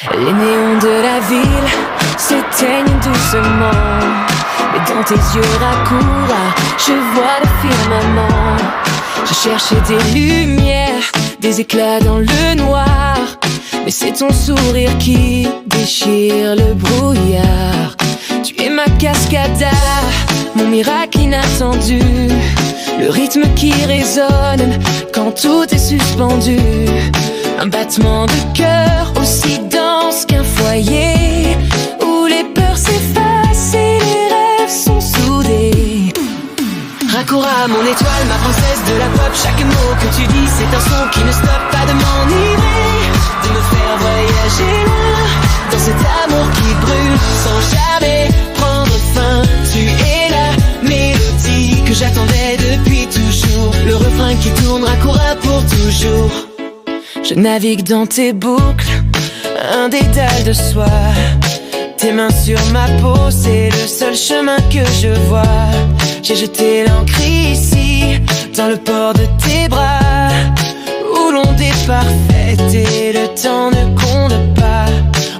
Les néons de la ville s'éteignent doucement, mais dans tes yeux raccourcis, je vois le firmament. Je cherchais des lumières, des éclats dans le noir, mais c'est ton sourire qui déchire le brouillard. Tu es ma cascada, mon miracle inattendu, le rythme qui résonne quand tout est suspendu. Un battement de cœur aussi dense qu'un foyer, où les peurs s'effacent et les rêves sont soudés. Raccoura mon étoile, ma princesse de la pop, chaque mot que tu dis c'est un son qui ne stoppe pas de m'enivrer, de me faire voyager loin dans cet amour qui brûle sans jamais prendre fin. Tu es la mélodie que j'attendais depuis toujours, le refrain qui tourne, Raccoura pour toujours. Je navigue dans tes boucles, un dédale de soie. Tes mains sur ma peau, c'est le seul chemin que je vois. J'ai jeté l'encre ici, dans le port de tes bras, où l'onde est parfaite et le temps ne compte pas.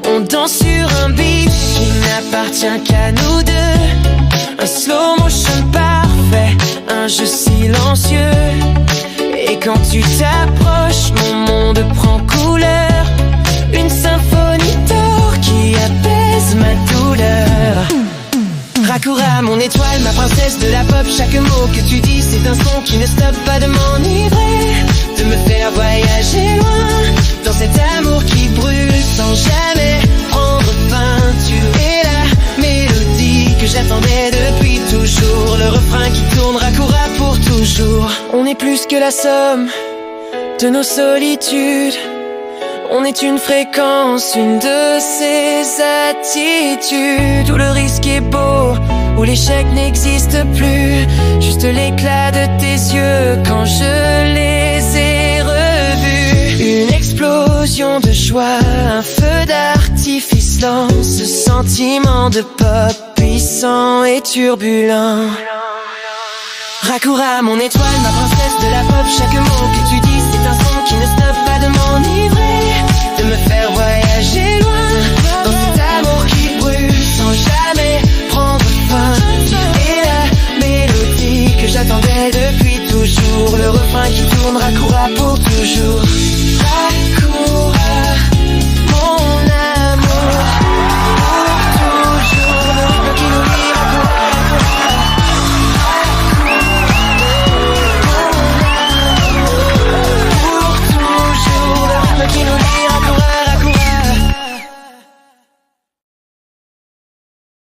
On danse sur un beat qui n'appartient qu'à nous deux, un slow motion parfait, un jeu silencieux. Et quand tu t'approches, mon monde prend couleur, une symphonie d'or qui apaise ma douleur. Raccoura mon étoile, ma princesse de la pop, chaque mot que tu dis c'est un son qui ne stoppe pas de m'enivrer, de me faire voyager loin dans cet amour qui brûle sans jamais prendre fin. Tu es la mélodie que j'attendais depuis toujours, le refrain qui tourne, Raccoura pour toujours. On est plus que la somme de nos solitudes, on est une fréquence, une de ces attitudes où le risque est beau, où l'échec n'existe plus, juste l'éclat de tes yeux quand je les ai revus. Une explosion de joie, un feu d'artifice lance, ce sentiment de pop puissant et turbulent. Raccoura mon étoile, ma princesse de la pop, chaque mot que tu dis c'est un son qui ne stoppe pas de m'enivrer, de me faire voir